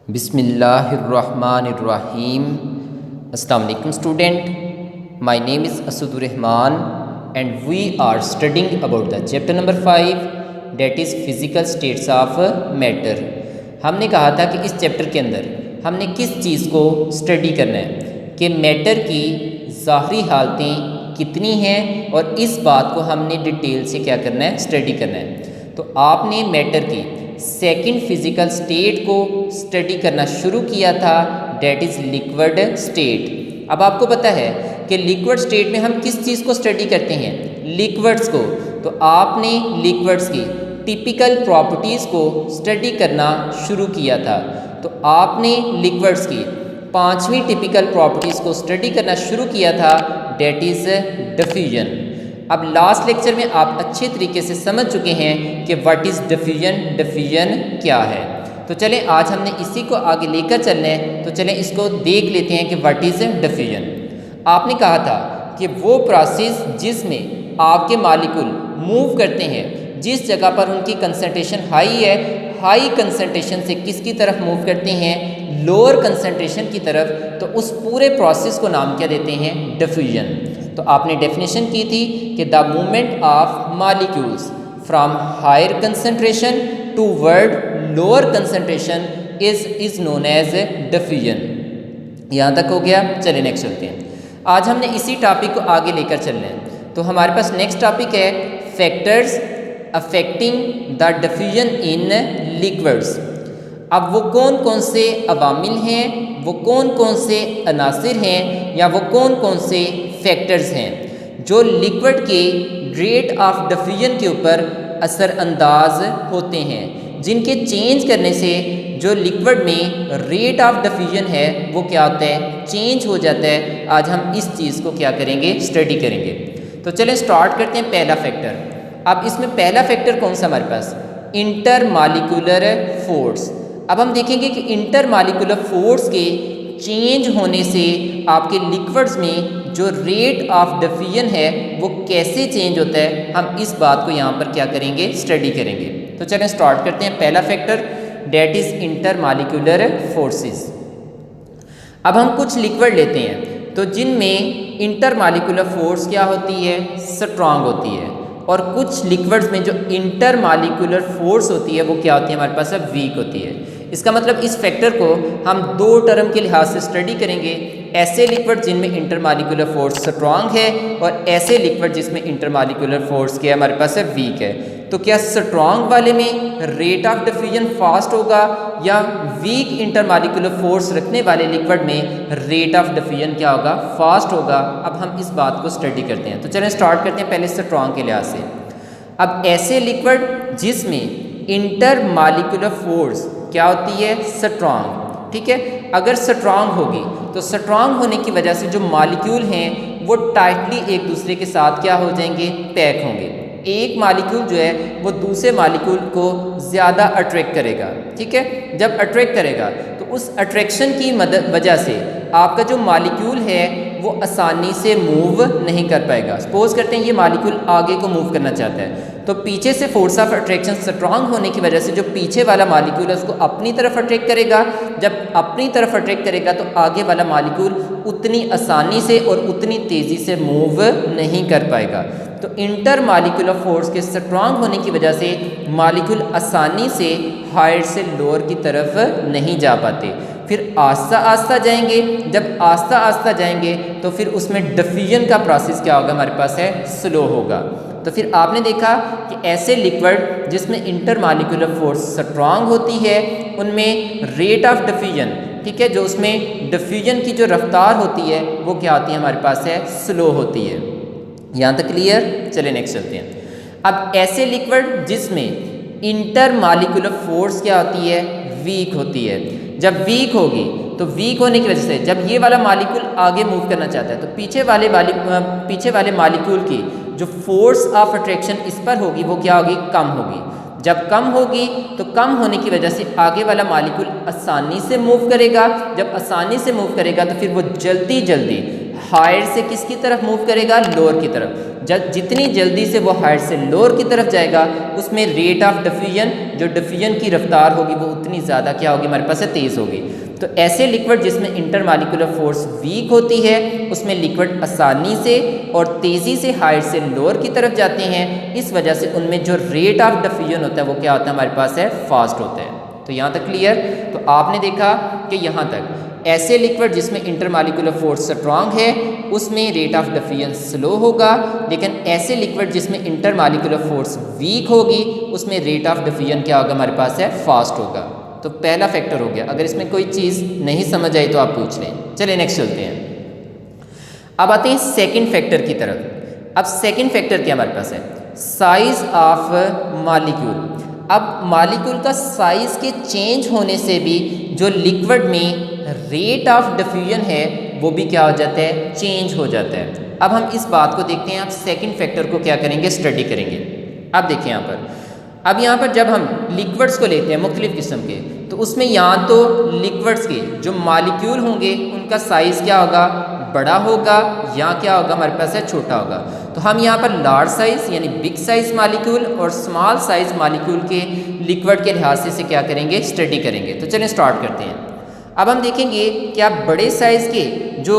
बिस्मिल्लाहिर्रहमानिर्रहीम। अस्सलाम वालेकुम student, my name is Asadurrahman and we are studying about the chapter number 5 that is physical states of matter. हमने कहा था कि इस चैप्टर के अंदर हमने किस चीज़ को स्टडी करना है कि मैटर की ज़ाहरी हालतें कितनी हैं, और इस बात को हमने डिटेल से क्या करना है, स्टडी करना है। तो आपने मैटर की सेकंड फिजिकल स्टेट को स्टडी करना शुरू किया था, डेट इज़ लिक्विड स्टेट। अब आपको पता है कि लिक्विड स्टेट में हम किस चीज़ को स्टडी करते हैं, लिक्विड्स को। तो आपने लिक्विड्स की टिपिकल प्रॉपर्टीज़ को स्टडी करना शुरू किया था। तो आपने लिक्विड्स की 5वीं टिपिकल प्रॉपर्टीज़ को स्टडी करना शुरू किया था, डेट इज़ डिफ्यूजन। अब लास्ट लेक्चर में आप अच्छे तरीके से समझ चुके हैं कि व्हाट इज़ डिफ्यूजन, डिफ्यूजन क्या है। तो चलें आज हमने इसी को आगे लेकर चलना है। तो चलें इसको देख लेते हैं कि व्हाट इज़ डिफ्यूजन। आपने कहा था कि वो प्रोसेस जिसमें आपके मॉलिक्यूल मूव करते हैं, जिस जगह पर उनकी कंसंट्रेशन हाई है, हाई कंसंट्रेशन से किसकी तरफ मूव करते हैं, लोअर कंसंट्रेशन की तरफ। तो उस पूरे प्रोसेस को नाम क्या देते हैं, डिफ्यूजन। तो आपने डेफिनेशन की थी कि the movement of molecules from higher concentration toward lower concentration is known as diffusion. यहाँ तक हो गया। चलिए नेक्स्ट चलते हैं। आज हमने इसी टॉपिक को आगे लेकर चलना है। तो हमारे पास नेक्स्ट टॉपिक है factors affecting the diffusion in liquids. अब वो कौन कौन से अवामिल हैं, वो कौन कौन से अनासिर हैं, या वो कौन कौन से फैक्टर्स हैं जो लिक्विड के रेट ऑफ डिफ्यूजन के ऊपर असरअंदाज होते हैं, जिनके चेंज करने से जो लिक्विड में रेट ऑफ डिफ्यूजन है वो क्या होता है, चेंज हो जाता है। आज हम इस चीज़ को क्या करेंगे, स्टडी करेंगे। तो चलें स्टार्ट करते हैं पहला फैक्टर। अब इसमें पहला फैक्टर कौन सा हमारे पास, इंटरमॉलिक्यूलर फोर्स। अब हम देखेंगे कि इंटरमॉलिक्यूलर फोर्स के चेंज होने से आपके लिक्विड्स में जो रेट ऑफ डिफ्यूजन है वो कैसे चेंज होता है, हम इस बात को यहाँ पर क्या करेंगे, स्टडी करेंगे। तो चलें स्टार्ट करते हैं पहला factor, that is intermolecular forces. अब हम कुछ लिक्विड लेते हैं तो जिनमें इंटरमॉलिक्यूलर फोर्स क्या होती है, स्ट्रांग होती है, और कुछ लिक्विड्स में जो इंटरमॉलिक्यूलर फोर्स होती है वो क्या होती है, हमारे पास वीक होती है। इसका मतलब इस फैक्टर को हम दो टर्म के लिहाज से स्टडी करेंगे, ऐसे लिक्विड जिनमें इंटरमॉलिक्यूलर फोर्स स्ट्रांग है, और ऐसे लिक्विड जिसमें इंटरमॉलिक्यूलर फोर्स क्या है, हमारे पास वीक है। तो क्या स्ट्रांग वाले में रेट ऑफ डिफ्यूजन फास्ट होगा, या वीक इंटरमॉलिक्यूलर फोर्स रखने वाले लिक्विड में रेट ऑफ डिफ्यूजन क्या होगा, फास्ट होगा। अब हम इस बात को स्टडी करते हैं। तो चलें स्टार्ट करते हैं पहले स्ट्रांग के लिहाज से। अब ऐसे लिक्विड जिसमें इंटरमॉलिक्यूलर फोर्स क्या होती है, स्ट्रांग, ठीक है। अगर स्ट्रांग होगी तो स्ट्रांग होने की वजह से जो मॉलिक्यूल हैं वो टाइटली एक दूसरे के साथ क्या हो जाएंगे, पैक होंगे। एक मॉलिक्यूल जो है वो दूसरे मॉलिक्यूल को ज़्यादा अट्रैक्ट करेगा, ठीक है। जब अट्रैक्ट करेगा तो उस अट्रैक्शन की वजह से आपका जो मॉलिक्यूल है वो आसानी से मूव नहीं कर पाएगा। सपोज करते हैं ये मॉलिक्यूल आगे को मूव करना चाहता है, तो पीछे से फोर्स ऑफ अट्रैक्शन स्ट्रांग होने की वजह से जो पीछे वाला मॉलिक्यूल है उसको अपनी तरफ अट्रैक्ट करेगा। जब अपनी तरफ अट्रैक्ट करेगा तो आगे वाला मॉलिक्यूल उतनी आसानी से और उतनी तेज़ी से मूव नहीं कर पाएगा। तो इंटरमॉलिक्यूलर फोर्स के स्ट्रांग होने की वजह से मॉलिक्यूल आसानी से हायर से लोअर की तरफ नहीं जा पाते, फिर आस्ता आस्ता जाएंगे। जब आस्ता आस्ता जाएंगे तो फिर उसमें डिफ्यूजन का प्रोसेस क्या होगा, हमारे पास है, स्लो होगा। तो फिर आपने देखा कि ऐसे लिक्विड जिसमें इंटरमॉलिक्यूलर फोर्स स्ट्रांग होती है उनमें रेट ऑफ डिफ्यूजन, ठीक है, जो उसमें डिफ्यूजन की जो रफ्तार होती है वो क्या होती है, हमारे पास है, स्लो होती है। यहाँ तक क्लियर। चलिए नेक्स्ट चलते हैं। अब ऐसे लिक्विड जिसमें इंटरमॉलिक्यूलर फोर्स क्या होती है, वीक होती है। जब वीक होगी तो वीक होने की वजह से जब ये वाला मॉलिक्यूल आगे मूव करना चाहता है तो पीछे वाले मॉलिक्यूल की जो फोर्स ऑफ अट्रैक्शन इस पर होगी वो क्या होगी, कम होगी। जब कम होगी तो कम होने की वजह से आगे वाला मॉलिक्यूल आसानी से मूव करेगा। जब आसानी से मूव करेगा तो फिर वो जल्दी जल्दी हायर से किसकी तरफ मूव करेगा, लोअर की तरफ। जब जितनी जल्दी से वो हायर से लोअर की तरफ जाएगा उसमें रेट ऑफ डिफ्यूजन, जो डिफ्यूजन की रफ्तार होगी वो उतनी ज़्यादा क्या होगी हमारे पास है, तेज़ होगी। तो ऐसे लिक्विड जिसमें इंटरमॉलिक्यूलर फोर्स वीक होती है उसमें लिक्विड आसानी से और तेज़ी से हायर से लोअर की तरफ जाते हैं। इस वजह से उनमें जो रेट ऑफ डिफ्यूजन होता है वो क्या होता है हमारे पास है, फास्ट होता है। तो यहाँ तक क्लियर। तो आपने देखा कि यहाँ तक ऐसे लिक्विड जिसमें इंटरमॉलिक्यूलर फोर्स स्ट्रांग है उसमें रेट ऑफ डिफ्यूजन स्लो होगा, लेकिन ऐसे लिक्विड जिसमें इंटरमॉलिक्यूलर फोर्स वीक होगी उसमें रेट ऑफ डिफ्यूजन क्या होगा हमारे पास है, फास्ट होगा। तो पहला फैक्टर हो गया। अगर इसमें कोई चीज़ नहीं समझ आई तो आप पूछ लें। चलिए नेक्स्ट चलते हैं। अब आते हैं सेकंड फैक्टर की तरफ। अब सेकंड फैक्टर क्या हमारे पास है, साइज ऑफ मॉलिक्यूल। अब मॉलिक्यूल का साइज के चेंज होने से भी जो लिक्विड में रेट ऑफ डिफ्यूजन है वो भी क्या हो जाता है, चेंज हो जाता है। अब हम इस बात को देखते हैं। आप सेकंड फैक्टर को क्या करेंगे, स्टडी करेंगे। अब देखिए यहाँ पर, अब यहाँ पर जब हम लिक्विड्स को लेते हैं मुख्तलिफ़ किस्म के, तो उसमें यहाँ तो लिक्विड्स के जो मॉलिक्यूल होंगे उनका साइज़ क्या होगा, बड़ा होगा, या क्या होगा हमारे पास है, छोटा होगा। तो हम यहाँ पर लार्ज साइज़ यानी बिग साइज़ मॉलिक्यूल और स्मॉल साइज़ मॉलिक्यूल के लिक्विड के लिहाज से क्या करेंगे, स्टडी करेंगे। तो चलिए स्टार्ट करते हैं। अब हम देखेंगे क्या बड़े साइज़ के जो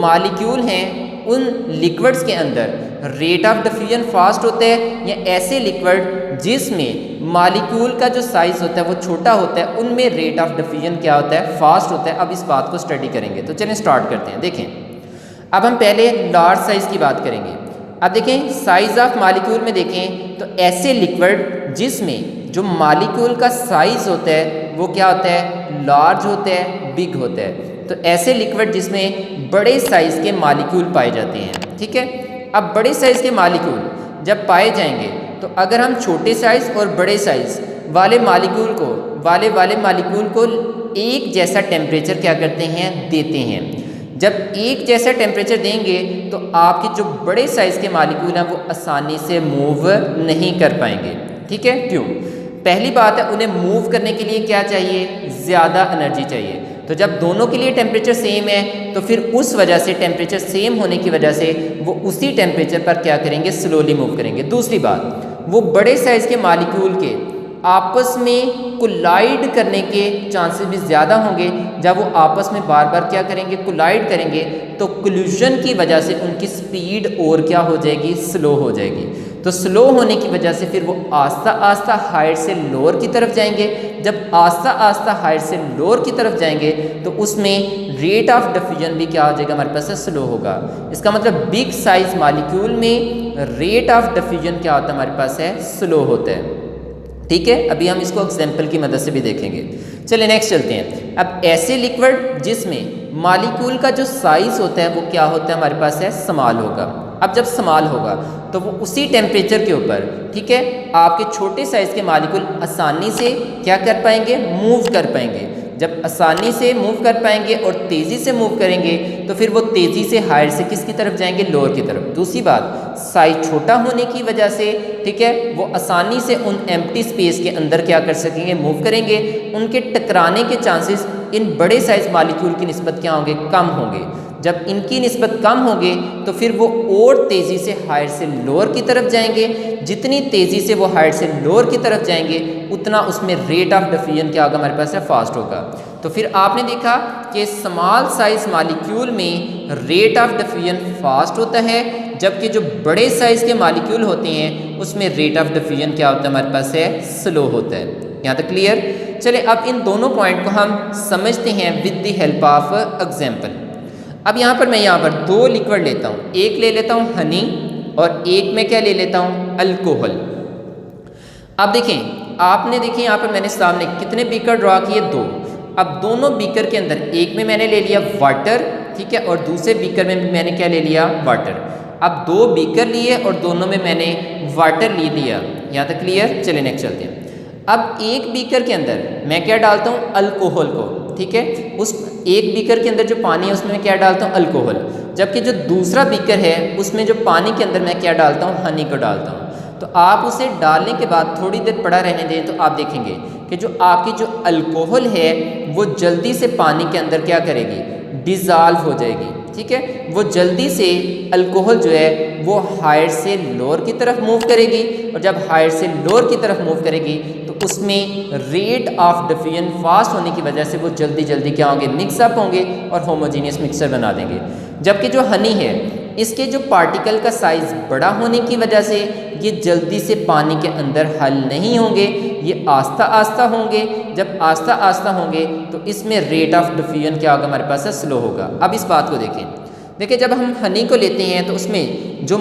मॉलिक्यूल हैं उन लिक्विड्स के अंदर रेट ऑफ डिफ्यूजन फास्ट होता है, या ऐसे लिक्विड जिसमें मॉलिक्यूल का जो साइज़ होता है वो छोटा होता है उनमें रेट ऑफ डिफ्यूजन क्या होता है, फास्ट होता है। अब इस बात को स्टडी करेंगे। तो चलिए स्टार्ट करते हैं। देखें, अब हम पहले लार्ज साइज़ की बात करेंगे। अब देखें साइज़ ऑफ मॉलिक्यूल में देखें तो ऐसे लिक्विड जिसमें जो मॉलिक्यूल का साइज़ होता है वो क्या होता है, लार्ज होता है, बिग होता है। तो ऐसे लिक्विड जिसमें बड़े साइज़ के मॉलिक्यूल पाए जाते हैं, ठीक है। अब बड़े साइज़ के मॉलिक्यूल जब पाए जाएंगे तो अगर हम छोटे साइज़ और बड़े साइज़ वाले मॉलिक्यूल को मॉलिक्यूल को एक जैसा टेम्परेचर क्या करते हैं, देते हैं। जब एक जैसा टेम्परेचर देंगे तो आपके जो बड़े साइज़ के मॉलिक्यूल हैं वो आसानी से मूव नहीं कर पाएंगे, ठीक है। क्यों? पहली बात है उन्हें मूव करने के लिए क्या चाहिए, ज़्यादा एनर्जी चाहिए। तो जब दोनों के लिए टेम्परेचर सेम है तो फिर उस वजह से टेम्परेचर सेम होने की वजह से वो उसी टेम्परेचर पर क्या करेंगे, स्लोली मूव करेंगे। दूसरी बात, वो बड़े साइज़ के मॉलिक्यूल के आपस में कोलाइड करने के चांसेस भी ज़्यादा होंगे। जब वो आपस में बार बार क्या करेंगे, कोलाइड करेंगे, तो कोल्यूशन की वजह से उनकी स्पीड और क्या हो जाएगी, स्लो हो जाएगी। तो स्लो होने की वजह से फिर वो आस्ता आस्ता हायर से लोअर की तरफ जाएंगे। जब आस्ता आस्ता हायर से लोअर की तरफ जाएंगे तो उसमें रेट ऑफ डिफ्यूजन भी क्या हो जाएगा, हमारे पास स्लो होगा। इसका मतलब बिग साइज मॉलिक्यूल में रेट ऑफ डिफ्यूजन क्या होता है, हमारे पास है, स्लो होता है, ठीक है। अभी हम इसको एग्जाम्पल की मदद से भी देखेंगे। चलिए नेक्स्ट चलते हैं। अब ऐसे लिक्विड जिसमें मॉलिक्यूल का जो साइज़ होता है वो क्या होता है, हमारे पास है, स्मॉल होगा। अब जब स्मॉल होगा तो वो उसी टेम्परेचर के ऊपर, ठीक है, आपके छोटे साइज़ के मॉलिक्यूल आसानी से क्या कर पाएंगे, मूव कर पाएंगे। जब आसानी से मूव कर पाएंगे और तेज़ी से मूव करेंगे तो फिर वो तेज़ी से हायर से किसकी तरफ जाएंगे, लोअर की तरफ। दूसरी बात, साइज छोटा होने की वजह से, ठीक है, वो आसानी से उन एम्प्टी स्पेस के अंदर क्या कर सकेंगे, मूव करेंगे। उनके टकराने के चांसेस इन बड़े साइज मॉलिक्यूल की निस्बत क्या होंगे, कम होंगे। जब इनकी निस्बत कम होगी तो फिर वो और तेज़ी से हायर से लोअर की तरफ जाएंगे। जितनी तेज़ी से वो हायर से लोअर की तरफ जाएंगे उतना उसमें रेट ऑफ डिफ्यूजन क्या होगा, हमारे पास है, फास्ट होगा। तो फिर आपने देखा कि स्मॉल साइज मॉलिक्यूल में रेट ऑफ डिफ्यूजन फास्ट होता है, जबकि जो बड़े साइज़ के मॉलिक्यूल होते हैं उसमें रेट ऑफ डिफ्यूजन क्या होता है, हमारे पास है, स्लो होता है। यहाँ तक क्लियर। चलिए अब इन दोनों पॉइंट को हम समझते हैं with the help of example. अब यहाँ पर मैं यहाँ पर दो लिक्विड लेता हूँ, एक ले लेता हूँ हनी और एक में क्या ले लेता हूँ, अल्कोहल। अब देखें, आपने देखें यहाँ पर मैंने सामने कितने बीकर ड्रॉ किए, दो। अब दोनों बीकर के अंदर एक में मैंने ले लिया वाटर, ठीक है, और दूसरे बीकर में मैंने क्या ले लिया, वाटर। अब दो बीकर लिए और दोनों में मैंने वाटर ले लिया। यहाँ तक क्लियर। चलिए नेक्स्ट चलते हैं। अब एक बीकर के अंदर मैं क्या डालता हूँ, अल्कोहल को, ठीक है। उस एक बीकर के अंदर जो पानी है उसमें मैं क्या डालता हूँ, अल्कोहल। जबकि जो दूसरा बीकर है उसमें जो पानी के अंदर मैं क्या डालता हूँ, हनी को डालता हूँ। तो आप उसे डालने के बाद थोड़ी देर पड़ा रहने दें तो आप देखेंगे कि जो आपकी जो अल्कोहल है वो जल्दी से पानी के अंदर क्या करेगी, डिज़ाल्व हो जाएगी। ठीक है, वो जल्दी से अल्कोहल जो है वो हायर से लोअर की तरफ मूव करेगी, और जब हायर से लोअर की तरफ मूव करेगी तो उसमें रेट ऑफ डिफ्यूजन फास्ट होने की वजह से वो जल्दी जल्दी क्या होंगे, मिक्सअप होंगे और होमोजीनियस मिक्सचर बना देंगे। जबकि जो हनी है इसके जो पार्टिकल का साइज़ बड़ा होने की वजह से ये जल्दी से पानी के अंदर हल नहीं होंगे, ये आस्ता आस्ता होंगे। जब आस्ता आस्ता होंगे तो इसमें रेट ऑफ डिफ्यूजन क्या होगा, हमारे पास स्लो होगा। अब इस बात को देखिए जब हम हनी को लेते हैं तो उसमें जो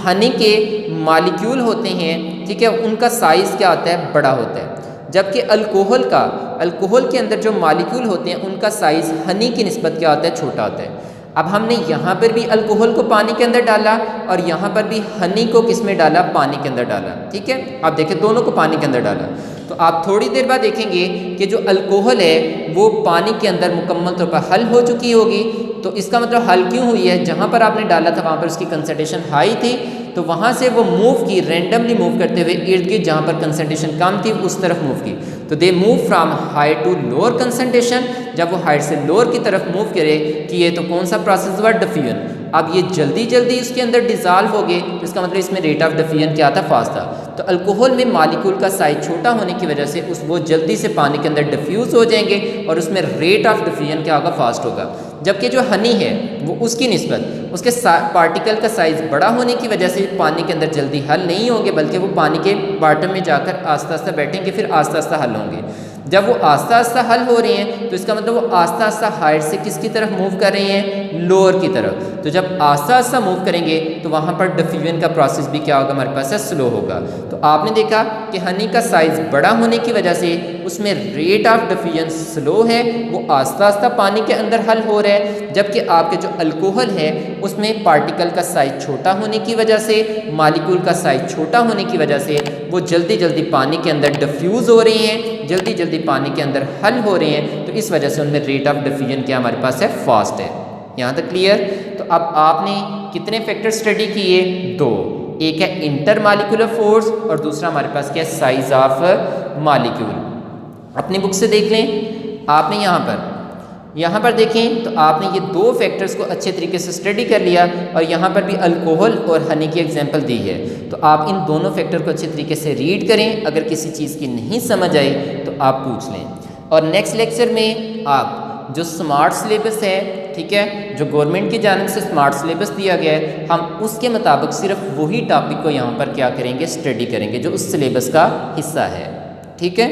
हनी के मालिक्यूल होते हैं, ठीक है, उनका साइज़ क्या होता है, बड़ा होता है। जबकि अल्कोहल के अंदर जो मालिक्यूल होते हैं उनका साइज़ हनी की निस्बत क्या होता है, छोटा होता है। अब हमने यहाँ पर भी अल्कोहल को पानी के अंदर डाला और यहाँ पर भी हनी को किस में डाला, पानी के अंदर डाला, ठीक है। अब देखिए दोनों को पानी के अंदर डाला तो आप थोड़ी देर बाद देखेंगे कि जो अल्कोहल है वो पानी के अंदर मुकम्मल तौर पर हल हो चुकी होगी। तो इसका मतलब हल क्यों हुई है, जहाँ पर आपने डाला था वहाँ पर उसकी कंसंट्रेशन हाई थी, तो वहाँ से वो मूव की, रैंडमली मूव करते हुए इर्द गिर्द जहाँ पर कंसंट्रेशन कम थी उस तरफ मूव की। तो they move from high to lower concentration. जब वो हाई से लोअर की तरफ मूव करे किए तो कौन सा प्रोसेस हुआ, डिफ्यूजन। अब ये जल्दी जल्दी उसके अंदर डिज़ोल्व हो गए, तो इसका मतलब इसमें रेट ऑफ डिफ्यूजन क्या था, फास्ट था। तो अल्कोहल में मालिक्यूल का साइज छोटा होने की वजह से वो जल्दी से पानी के अंदर डिफ्यूज़ हो जाएंगे और उसमें रेट ऑफ डिफ्यूजन क्या होगा, फास्ट होगा। जबकि जो हनी है वो उसकी निस्बत उसके पार्टिकल का साइज़ बड़ा होने की वजह से पानी के अंदर जल्दी हल नहीं होंगे, बल्कि वो पानी के बॉटम में जाकर आस्ता आस्ता बैठेंगे, फिर आस्ता आस्ता हल होंगे। जब वो आस्ता आस्ता हल हो रहे हैं तो इसका मतलब वो आस्ता आस्ता हायर से किसकी तरफ मूव कर रहे हैं, लोअर की तरफ। तो जब आस्ता आस्ता मूव करेंगे तो वहाँ पर डिफ्यूजन का प्रोसेस भी क्या होगा, हमारे पास है, स्लो होगा। तो आपने देखा कि हनी का साइज़ बड़ा होने की वजह से उसमें रेट ऑफ डिफ्यूजन स्लो है, वो आस्ता आस्ता पानी के अंदर हल हो रहा है। जबकि आपके जो अल्कोहल है उसमें पार्टिकल का साइज़ छोटा होने की वजह से, मालिक्यूल का साइज़ छोटा होने की वजह से वो जल्दी जल्दी पानी के अंदर डिफ्यूज़ हो रहे हैं, जल्दी जल्दी पानी के अंदर हल हो रहे हैं। तो इस वजह से उनमें रेट ऑफ डिफ्यूजन क्या हमारे पास है, फास्ट है। यहाँ तक क्लियर। तो अब आपने कितने फैक्टर स्टडी किए, 2। एक है इंटर मालिक्यूलर फोर्स और दूसरा हमारे पास क्या है, साइज ऑफ मालिक्यूल। अपनी बुक से देख लें। आपने यहाँ पर देखें तो आपने ये 2 फैक्टर्स को अच्छे तरीके से स्टडी कर लिया और यहाँ पर भी अल्कोहल और हनी की एग्जांपल दी है। तो आप इन दोनों फैक्टर को अच्छे तरीके से रीड करें। अगर किसी चीज़ की नहीं समझ आई तो आप पूछ लें। और नेक्स्ट लेक्चर में आप जो स्मार्ट सिलेबस है, ठीक है, जो गवर्नमेंट की जानिब से स्मार्ट सिलेबस दिया गया है, हम उसके मुताबिक सिर्फ वही टॉपिक को यहाँ पर क्या करेंगे, स्टडी करेंगे जो उस सिलेबस का हिस्सा है। ठीक है।